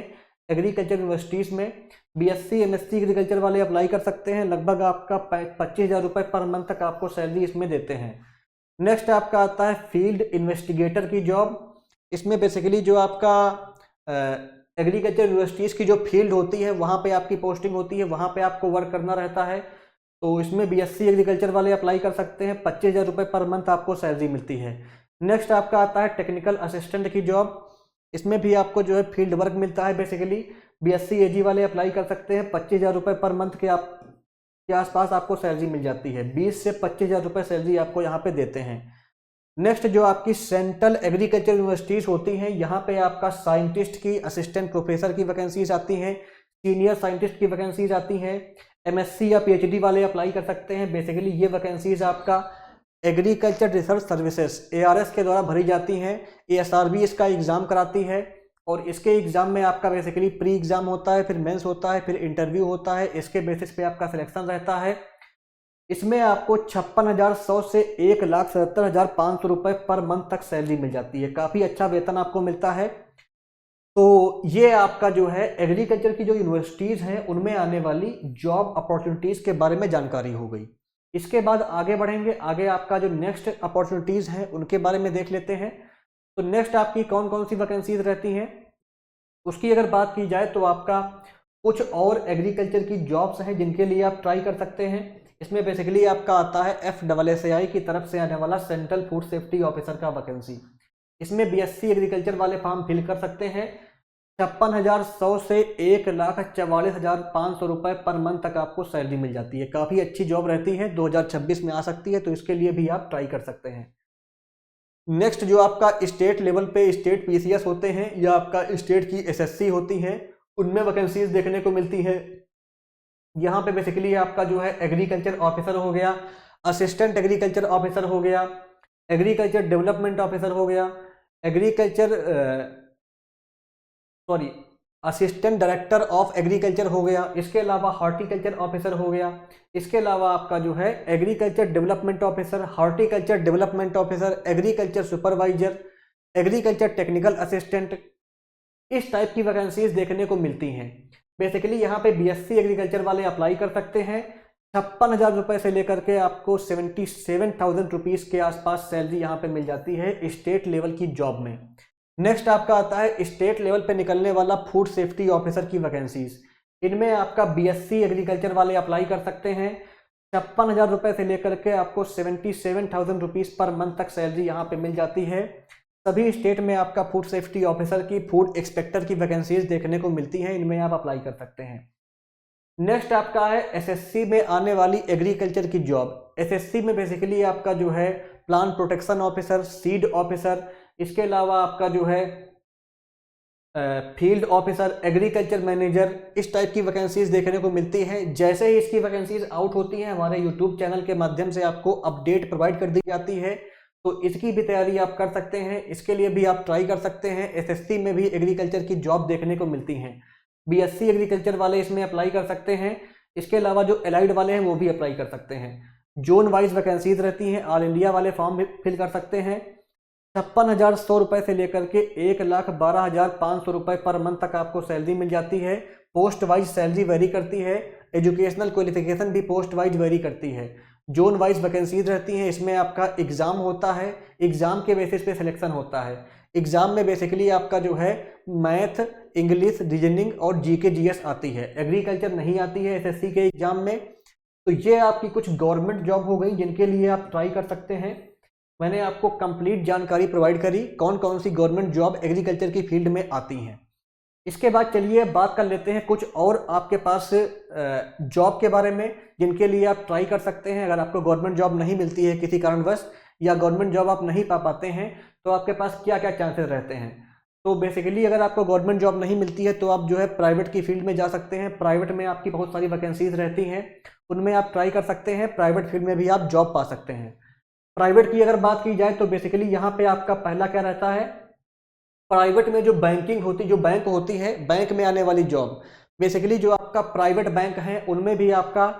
एग्रीकल्चर यूनिवर्सिटीज़ में। BSc MSc एग्रीकल्चर वाले अप्लाई कर सकते हैं। लगभग आपका 25,000 रुपये पर मंथ तक आपको सैलरी इसमें देते हैं। नेक्स्ट आपका आता है फील्ड इन्वेस्टिगेटर की जॉब। इसमें बेसिकली जो आपका एग्रीकल्चर यूनिवर्सिटीज़ की जो फील्ड होती है वहाँ पे आपकी पोस्टिंग होती है, वहाँ पे आपको वर्क करना रहता है। तो इसमें BSc एग्रीकल्चर वाले अप्लाई कर सकते हैं। 25,000 रुपये पर मंथ आपको सैलरी मिलती है। नेक्स्ट आपका आता है टेक्निकल असिस्टेंट की जॉब। इसमें भी आपको जो है फील्ड वर्क मिलता है। बेसिकली BSc AG वाले अप्लाई कर सकते हैं। 25,000 रुपये पर मंथ के आसपास आपको सैलरी मिल जाती है। 20 से 25,000 रुपये सैलरी आपको यहाँ पे देते हैं। नेक्स्ट जो आपकी सेंट्रल एग्रीकल्चर यूनिवर्सिटीज़ होती हैं, यहाँ पे आपका साइंटिस्ट की, असिस्टेंट प्रोफेसर की वैकेंसीज आती हैं, सीनियर साइंटिस्ट की वैकेंसीज आती हैं। MSc या PhD वाले अप्लाई कर सकते हैं। बेसिकली ये वैकेंसीज आपका एग्रीकल्चर रिसर्च सर्विसेज ARS के द्वारा भरी जाती हैं। ASRB इसका एग्ज़ाम कराती है और इसके एग्ज़ाम में आपका बेसिकली प्री एग्ज़ाम होता है, फिर मेंस होता है, फिर इंटरव्यू होता है। इसके बेसिस पे आपका सिलेक्शन रहता है। इसमें आपको 56,100 से 1,77,500 रुपये पर मंथ तक सैलरी मिल जाती है। काफ़ी अच्छा वेतन आपको मिलता है। तो ये आपका जो है एग्रीकल्चर की जो यूनिवर्सिटीज़ हैं उनमें आने वाली जॉब अपॉर्चुनिटीज़ के बारे में जानकारी हो गई। इसके बाद आगे बढ़ेंगे। आगे आपका जो नेक्स्ट अपॉर्चुनिटीज़ हैं उनके बारे में देख लेते हैं। तो नेक्स्ट आपकी कौन कौन सी वैकेंसीज रहती हैं उसकी अगर बात की जाए तो आपका कुछ और एग्रीकल्चर की जॉब्स हैं जिनके लिए आप ट्राई कर सकते हैं। इसमें बेसिकली आपका आता है FSSAI की तरफ से आने वाला सेंट्रल फूड सेफ्टी ऑफिसर का वैकेंसी। इसमें BSc एग्रीकल्चर वाले फॉर्म फिल कर सकते हैं। 56,100 से 1,44,500 रुपये पर मंथ तक आपको सैलरी मिल जाती है। काफ़ी अच्छी जॉब रहती है, 2026 में आ सकती है, तो इसके लिए भी आप ट्राई कर सकते हैं। नेक्स्ट जो आपका स्टेट लेवल पे स्टेट PCS होते हैं या आपका स्टेट की SSC होती हैं, उनमें वैकेंसीज देखने को मिलती है। यहाँ पे बेसिकली आपका जो है एग्रीकल्चर ऑफिसर हो गया, असिस्टेंट एग्रीकल्चर ऑफिसर हो गया, एग्रीकल्चर डेवलपमेंट ऑफिसर हो गया, असिस्टेंट डायरेक्टर ऑफ एग्रीकल्चर हो गया। इसके अलावा हॉर्टिकल्चर ऑफिसर हो गया। इसके अलावा आपका जो है agriculture development officer, horticulture development officer, agriculture supervisor, agriculture technical assistant, इस टाइप की वैकेंसीज देखने को मिलती हैं। बेसिकली यहाँ पे BSc एग्रीकल्चर वाले अप्लाई कर सकते हैं। 56,000 रुपये से लेकर के आपको 77,000 रुपीज़ के आसपास सैलरी यहाँ पे मिल जाती है स्टेट लेवल की जॉब में। नेक्स्ट आपका आता है स्टेट लेवल पे निकलने वाला फूड सेफ्टी ऑफिसर की वैकेंसीज। इनमें आपका BSc एग्रीकल्चर वाले अप्लाई कर सकते हैं। 56,000 रुपये से लेकर के आपको 77,000 रुपीज़ पर मंथ तक सैलरी यहाँ पे मिल जाती है। सभी स्टेट में आपका फूड सेफ्टी ऑफिसर की, फूड इंस्पेक्टर की वैकेंसीज देखने को मिलती हैं। इनमें आप अप्लाई कर सकते हैं। नेक्स्ट आपका है SSC में आने वाली एग्रीकल्चर की जॉब। SSC में बेसिकली आपका जो है plant protection officer, seed officer, इसके अलावा आपका जो है फील्ड ऑफिसर, एग्रीकल्चर मैनेजर, इस टाइप की वैकेंसीज देखने को मिलती है। जैसे ही इसकी वैकेंसीज आउट होती हैं हमारे यूट्यूब चैनल के माध्यम से आपको अपडेट प्रोवाइड कर दी जाती है, तो इसकी भी तैयारी आप कर सकते हैं। इसके लिए भी आप ट्राई कर सकते हैं। एसएससी में भी एग्रीकल्चर की जॉब देखने को मिलती हैं। बीएससी एग्रीकल्चर वाले इसमें अप्लाई कर सकते हैं। इसके अलावा जो एलाइड वाले हैं वो भी अप्लाई कर सकते हैं। जोन वाइज वैकेंसीज रहती हैं। ऑल इंडिया वाले फॉर्म भी फिल कर सकते हैं। 56,100 रुपये से लेकर के 1,12,500 रुपये पर मंथ तक आपको सैलरी मिल जाती है। पोस्ट वाइज सैलरी वेरी करती है। एजुकेशनल क्वालिफिकेशन भी पोस्ट वाइज वेरी करती है। जोन वाइज वैकेंसीज रहती हैं। इसमें आपका एग्जाम होता है, एग्जाम के बेसिस पे सिलेक्शन होता है। एग्जाम में बेसिकली आपका जो है मैथ, इंग्लिश, रीजनिंग और जीके जीएस आती है। एग्रीकल्चर नहीं आती है एसएससी के एग्जाम में। तो ये आपकी कुछ गवर्नमेंट जॉब हो गई जिनके लिए आप ट्राई कर सकते हैं। मैंने आपको कंप्लीट जानकारी प्रोवाइड करी कौन कौन सी गवर्नमेंट जॉब एग्रीकल्चर की फील्ड में आती हैं। इसके बाद चलिए बात कर लेते हैं कुछ और आपके पास जॉब के बारे में जिनके लिए आप ट्राई कर सकते हैं। अगर आपको गवर्नमेंट जॉब नहीं मिलती है किसी कारणवश या गवर्नमेंट जॉब आप नहीं पा पाते हैं तो आपके पास क्या क्या चांसेस रहते हैं। तो बेसिकली अगर आपको गवर्नमेंट जॉब नहीं मिलती है तो आप जो है प्राइवेट की फील्ड में जा सकते हैं। प्राइवेट में आपकी बहुत सारी वैकेंसीज रहती हैं, उनमें आप ट्राई कर सकते हैं। प्राइवेट फील्ड में भी आप जॉब पा सकते हैं। प्राइवेट की अगर बात की जाए तो बेसिकली यहाँ पे आपका पहला क्या रहता है, प्राइवेट में जो बैंकिंग होती, जो बैंक होती है, बैंक में आने वाली जॉब। बेसिकली जो आपका प्राइवेट बैंक है उनमें भी आपका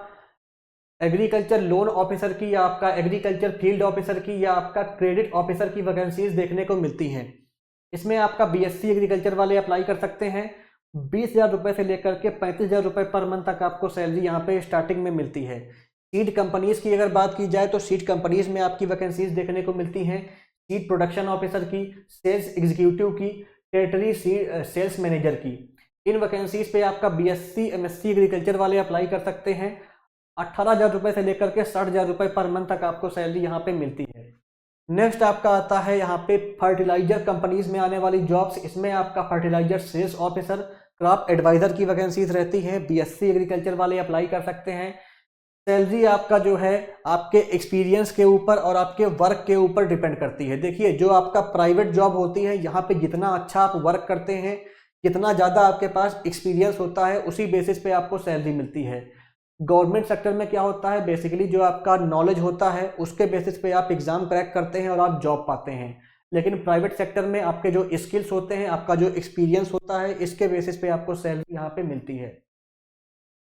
एग्रीकल्चर लोन ऑफिसर की या आपका एग्रीकल्चर फील्ड ऑफिसर की या आपका क्रेडिट ऑफिसर की वैकेंसीज देखने को मिलती हैं। इसमें आपका बीएससी एग्रीकल्चर वाले अप्लाई कर सकते हैं। 20,000 रुपये से लेकर के 35,000 रुपये पर मंथ तक आपको सैलरी यहाँ पे स्टार्टिंग में मिलती है। सीड कंपनीज की अगर बात की जाए तो सीड कंपनीज में आपकी वैकेंसीज देखने को मिलती हैं। सीड प्रोडक्शन ऑफिसर की, सेल्स एग्जीक्यूटिव की, टेरिटरी सेल्स मैनेजर की। इन वैकेंसीज पे आपका बीएससी एमएससी एग्रीकल्चर वाले अप्लाई कर सकते हैं। 18,000 रुपये से लेकर के 60,000 रुपये पर मंथ तक आपको सैलरी यहाँ पे मिलती है। नेक्स्ट आपका आता है यहाँ पे फर्टिलाइजर कंपनीज में आने वाली जॉब्स। इसमें आपका fertilizer sales officer, crop advisor की वैकेंसीज रहती हैं। बीएससी एग्रीकल्चर वाले अप्लाई कर सकते हैं। सैलरी आपका जो है आपके एक्सपीरियंस के ऊपर और आपके वर्क के ऊपर डिपेंड करती है। देखिए जो आपका प्राइवेट जॉब होती है यहाँ पे जितना अच्छा आप वर्क करते हैं, जितना ज़्यादा आपके पास एक्सपीरियंस होता है, उसी बेसिस पे आपको सैलरी मिलती है। गवर्नमेंट सेक्टर में क्या होता है, बेसिकली जो आपका नॉलेज होता है उसके बेसिस पे आप एग्जाम क्रैक करते हैं और आप जॉब पाते हैं। लेकिन प्राइवेट सेक्टर में आपके जो स्किल्स होते हैं, आपका जो एक्सपीरियंस होता है, इसके बेसिस पे आपको सैलरी यहाँ पे मिलती है।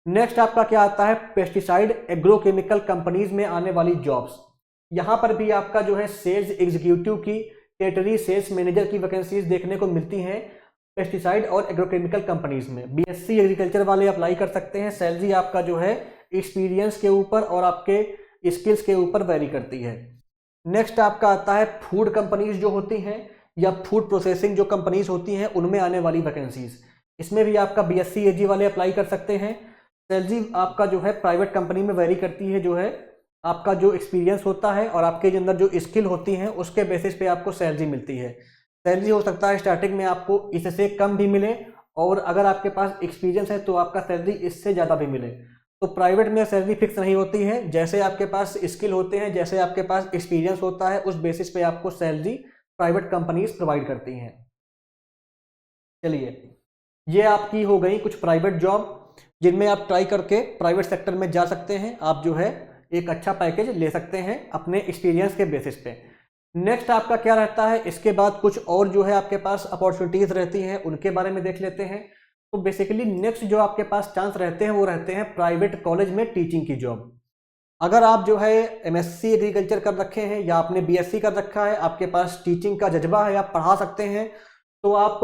नेक्स्ट आपका क्या आता है, पेस्टिसाइड एग्रोकेमिकल कंपनीज में आने वाली जॉब्स। यहाँ पर भी आपका जो है सेल्स एग्जीक्यूटिव की, टेरिटरी सेल्स मैनेजर की वैकेंसीज देखने को मिलती हैं पेस्टिसाइड और एग्रोकेमिकल कंपनीज में। बीएससी एग्रीकल्चर वाले अप्लाई कर सकते हैं। सैलरी आपका जो है एक्सपीरियंस के ऊपर और आपके स्किल्स के ऊपर वेरी करती है। नेक्स्ट आपका आता है फूड कंपनीज जो होती हैं या फूड प्रोसेसिंग जो कंपनीज होती हैं उनमें आने वाली वैकेंसीज। इसमें भी आपका बीएससी एजी वाले अप्लाई कर सकते हैं। सैलरी आपका जो है प्राइवेट कंपनी में वेरी करती है, जो है आपका जो एक्सपीरियंस होता है और आपके अंदर जो स्किल होती हैं उसके बेसिस पे आपको सैलरी मिलती है। सैलरी हो सकता है स्टार्टिंग में आपको इससे कम भी मिले और अगर आपके पास एक्सपीरियंस है तो आपका सैलरी इससे ज़्यादा भी मिले। तो प्राइवेट में सैलरी फिक्स नहीं होती है, जैसे आपके पास स्किल होते हैं, जैसे आपके पास एक्सपीरियंस होता है, उस बेसिस पे आपको सैलरी प्राइवेट कंपनीज प्रोवाइड करती हैं। चलिए ये आपकी हो गई कुछ प्राइवेट जॉब जिनमें आप ट्राई करके प्राइवेट सेक्टर में जा सकते हैं। आप जो है एक अच्छा पैकेज ले सकते हैं अपने एक्सपीरियंस के बेसिस पे। नेक्स्ट आपका क्या रहता है, इसके बाद कुछ और जो है आपके पास अपॉर्चुनिटीज़ रहती हैं, उनके बारे में देख लेते हैं। तो बेसिकली नेक्स्ट जो आपके पास चांस रहते हैं वो रहते हैं प्राइवेट कॉलेज में टीचिंग की जॉब। अगर आप जो है एमएससी एग्रीकल्चर कर रखे हैं या आपने बीएससी कर रखा है, आपके पास टीचिंग का जज्बा है, आप पढ़ा सकते हैं, तो आप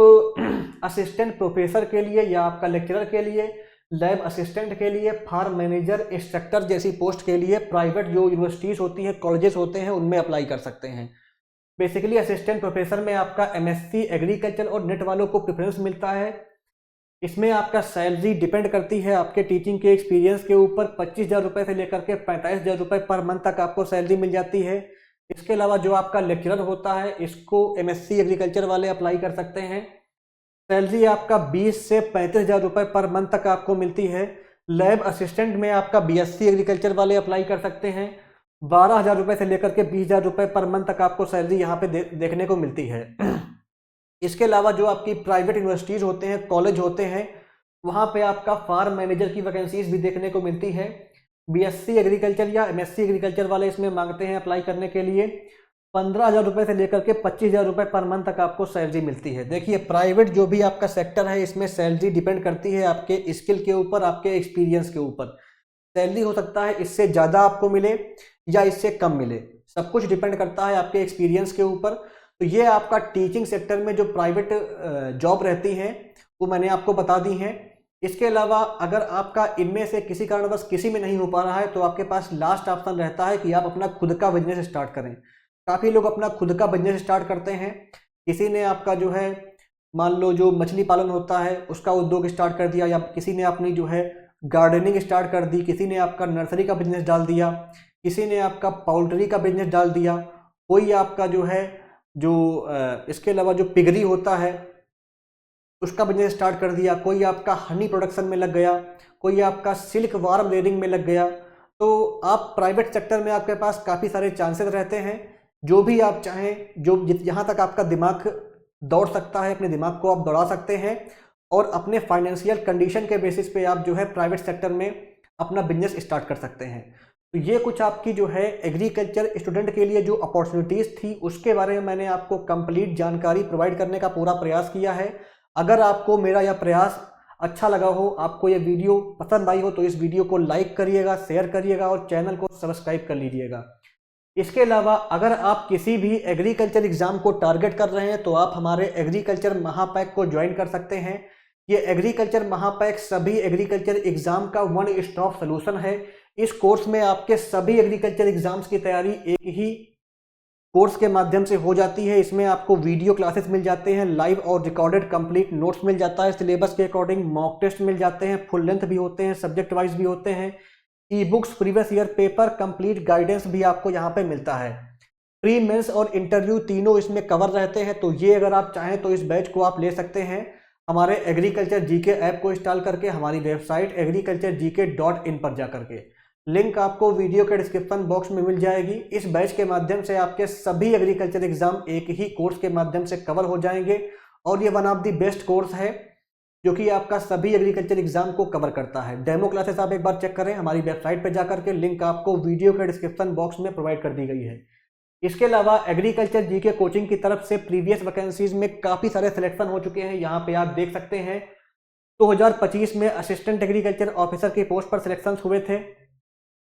असिस्टेंट प्रोफेसर के लिए या आपका लेक्चरर के लिए, लैब असिस्टेंट के लिए, फार्म मैनेजर, इंस्ट्रक्टर जैसी पोस्ट के लिए प्राइवेट जो यूनिवर्सिटीज़ होती हैं, कॉलेजेस होते हैं, उनमें अप्लाई कर सकते हैं। बेसिकली असिस्टेंट प्रोफेसर में आपका एमएससी एग्रीकल्चर और नेट वालों को प्रेफरेंस मिलता है। इसमें आपका सैलरी डिपेंड करती है आपके टीचिंग के एक्सपीरियंस के ऊपर। 25,000 रुपये से लेकर के 45,000 रुपये पर मंथ तक आपको सैलरी मिल जाती है। इसके अलावा जो आपका लेक्चरर होता है, इसको एमएससी एग्रीकल्चर वाले अप्लाई कर सकते हैं। सैलरी आपका 20 से 35,000 रुपये पर मंथ तक आपको मिलती है। लैब असिस्टेंट में आपका बीएससी एग्रीकल्चर वाले अप्लाई कर सकते हैं। 12,000 रुपये से लेकर के 20,000 रुपये पर मंथ तक आपको सैलरी यहाँ पे देखने को मिलती है। इसके अलावा जो आपकी प्राइवेट यूनिवर्सिटीज़ होते हैं, कॉलेज होते हैं, वहाँ पे आपका फार्म मैनेजर की वैकेंसीज भी देखने को मिलती है। बीएससी एग्रीकल्चर या एमएससी एग्रीकल्चर वाले इसमें मांगते हैं अप्लाई करने के लिए। 15,000 रुपये से लेकर के 25,000 रुपये पर मंथ तक आपको सैलरी मिलती है। देखिए, प्राइवेट जो भी आपका सेक्टर है, इसमें सैलरी डिपेंड करती है आपके स्किल के ऊपर, आपके एक्सपीरियंस के ऊपर। सैलरी हो सकता है इससे ज़्यादा आपको मिले या इससे कम मिले, सब कुछ डिपेंड करता है आपके एक्सपीरियंस के ऊपर। तो ये आपका टीचिंग सेक्टर में जो प्राइवेट जॉब रहती हैं वो मैंने आपको बता दी हैं। इसके अलावा अगर आपका इनमें से किसी कारणवश किसी में नहीं हो पा रहा है तो आपके पास लास्ट ऑप्शन रहता है कि आप अपना खुद का बिजनेस स्टार्ट करें। काफ़ी लोग अपना खुद का बिजनेस स्टार्ट करते हैं। किसी ने आपका जो है, मान लो जो मछली पालन होता है उसका उद्योग स्टार्ट कर दिया, या किसी ने अपनी जो है गार्डनिंग स्टार्ट कर दी, किसी ने आपका नर्सरी का बिजनेस डाल दिया, किसी ने आपका पोल्ट्री का बिजनेस डाल दिया, कोई आपका जो है इसके अलावा जो पिगरी होता है उसका बिजनेस स्टार्ट कर दिया, कोई आपका हनी प्रोडक्शन में लग गया, कोई आपका सिल्क वार्म रेयरिंग में लग गया। तो आप प्राइवेट सेक्टर में आपके पास काफ़ी सारे चांसेस रहते हैं। जो भी आप चाहें, जो जहाँ तक आपका दिमाग दौड़ सकता है, अपने दिमाग को आप दौड़ा सकते हैं और अपने फाइनेंशियल कंडीशन के बेसिस पे आप जो है प्राइवेट सेक्टर में अपना बिजनेस स्टार्ट कर सकते हैं। तो ये कुछ आपकी जो है एग्रीकल्चर स्टूडेंट के लिए जो अपॉर्चुनिटीज़ थी उसके बारे में मैंने आपको कंप्लीट जानकारी प्रोवाइड करने का पूरा प्रयास किया है। अगर आपको मेरा यह प्रयास अच्छा लगा हो, आपको ये वीडियो पसंद आई हो, तो इस वीडियो को लाइक करिएगा, शेयर करिएगा और चैनल को सब्सक्राइब कर लीजिएगा। इसके अलावा अगर आप किसी भी एग्रीकल्चर एग्जाम को टारगेट कर रहे हैं तो आप हमारे एग्रीकल्चर महापैक को ज्वाइन कर सकते हैं। ये एग्रीकल्चर महापैक सभी एग्रीकल्चर एग्जाम का वन स्टॉप सोल्यूशन है। इस कोर्स में आपके सभी एग्रीकल्चर एग्जाम्स की तैयारी एक ही कोर्स के माध्यम से हो जाती है। इसमें आपको वीडियो क्लासेस मिल जाते हैं, लाइव और रिकॉर्डेड कंप्लीट नोट्स मिल जाता है, सिलेबस के अकॉर्डिंग मॉक टेस्ट मिल जाते हैं, फुल लेंथ भी होते हैं, सब्जेक्ट वाइज भी होते हैं, e books, previous year paper, complete guidance भी आपको यहाँ पे मिलता है। प्री मेंस और इंटरव्यू तीनों इसमें कवर रहते हैं। तो ये अगर आप चाहें तो इस बैच को आप ले सकते हैं हमारे एग्रीकल्चर जीके ऐप को इंस्टॉल करके, हमारी वेबसाइट agriculturegk.in पर जा करके। लिंक आपको वीडियो के डिस्क्रिप्शन बॉक्स में मिल जाएगी। इस बैच के माध्यम से आपके सभी एग्रीकल्चर एग्जाम एक ही कोर्स के माध्यम से कवर हो जाएंगे और ये one of the best course है जो कि आपका सभी एग्रीकल्चर एग्जाम को कवर करता है। डेमो क्लासेस आप एक बार चेक करें हमारी वेबसाइट पर जाकर के, लिंक आपको वीडियो के डिस्क्रिप्शन बॉक्स में प्रोवाइड कर दी गई है। इसके अलावा एग्रीकल्चर जीके कोचिंग की तरफ से प्रीवियस वैकेंसीज में काफ़ी सारे सिलेक्शन हो चुके हैं। यहाँ पे आप देख सकते हैं 2025 में असिस्टेंट एग्रीकल्चर ऑफिसर की पोस्ट पर सिलेक्शन हुए थे।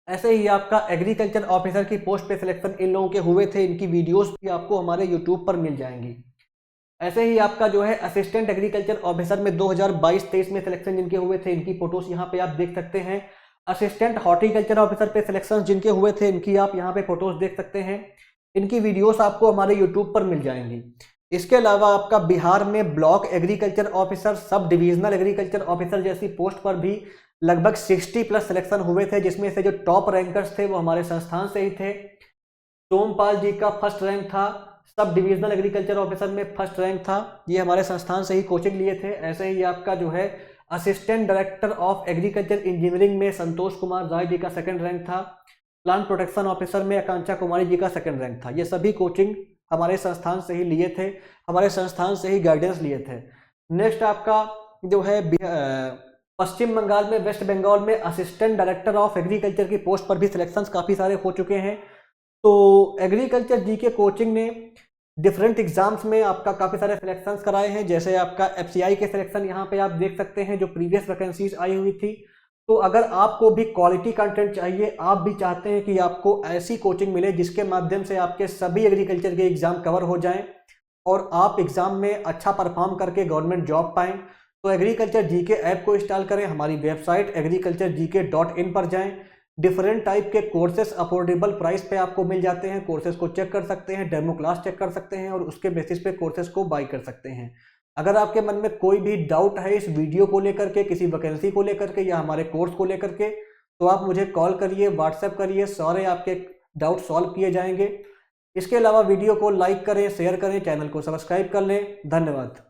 ऐसे ही आपका एग्रीकल्चर ऑफिसर की पोस्ट पे सिलेक्शन इन लोगों के हुए थे। इनकी वीडियोस भी आपको हमारे यूट्यूब पर मिल जाएंगी। ऐसे ही आपका जो है असिस्टेंट एग्रीकल्चर ऑफिसर में 2022-23 में सिलेक्शन जिनके हुए थे, इनकी फोटोज यहाँ पे आप देख सकते हैं। असिस्टेंट हॉर्टिकल्चर ऑफिसर पे सिलेक्शन जिनके हुए थे, इनकी आप यहाँ पे फोटोज देख सकते हैं। इनकी वीडियोस आपको हमारे यूट्यूब पर मिल जाएंगी। इसके अलावा आपका बिहार में block agriculture officer, sub divisional agriculture officer जैसी पोस्ट पर भी लगभग 60+ सिलेक्शन हुए थे, जिसमें से जो टॉप रैंकर्स थे वो हमारे संस्थान से ही थे। सोमपाल जी का फर्स्ट रैंक था, सब डिविजनल एग्रीकल्चर ऑफिसर में फर्स्ट रैंक था, ये हमारे संस्थान से ही कोचिंग लिए थे। ऐसे ही आपका जो है assistant director of agriculture engineering में संतोष कुमार राय जी का सेकंड रैंक था। प्लांट प्रोटेक्शन ऑफिसर में आकांक्षा कुमारी जी का सेकंड रैंक था। ये सभी कोचिंग हमारे संस्थान से ही लिए थे, हमारे संस्थान से ही गाइडेंस लिए थे। नेक्स्ट आपका जो है पश्चिम बंगाल में, वेस्ट बंगाल में असिस्टेंट डायरेक्टर ऑफ एग्रीकल्चर की पोस्ट पर भी सिलेक्शंस काफ़ी सारे हो चुके हैं। तो एग्रीकल्चर जीके कोचिंग ने डिफरेंट एग्जाम्स में आपका काफ़ी सारे सिलेक्शंस कराए हैं। जैसे आपका FCI के सिलेक्शन यहाँ पे आप देख सकते हैं जो प्रीवियस वैकेंसीज आई हुई थी। तो अगर आपको भी क्वालिटी कंटेंट चाहिए, आप भी चाहते हैं कि आपको ऐसी कोचिंग मिले जिसके माध्यम से आपके सभी एग्रीकल्चर के एग्जाम कवर हो जाएं और आप एग्जाम में अच्छा परफॉर्म करके गवर्नमेंट जॉब पाएं, तो एग्रीकल्चर जीके ऐप को इंस्टॉल करें। हमारी वेबसाइट agriculturegk.in पर जाएं। डिफरेंट टाइप के कोर्सेस अफोर्डेबल प्राइस पे आपको मिल जाते हैं। कोर्सेज को चेक कर सकते हैं, डेमो क्लास चेक कर सकते हैं और उसके बेसिस पे कोर्सेज को बाई कर सकते हैं। अगर आपके मन में कोई भी डाउट है इस वीडियो को लेकर के, किसी वैकेंसी को लेकर के या हमारे कोर्स को लेकर के, तो आप मुझे कॉल करिए, व्हाट्सएप करिए, सारे आपके डाउट सॉल्व किए जाएंगे। इसके अलावा वीडियो को लाइक करें, शेयर करें, चैनल को सब्सक्राइब कर लें। धन्यवाद।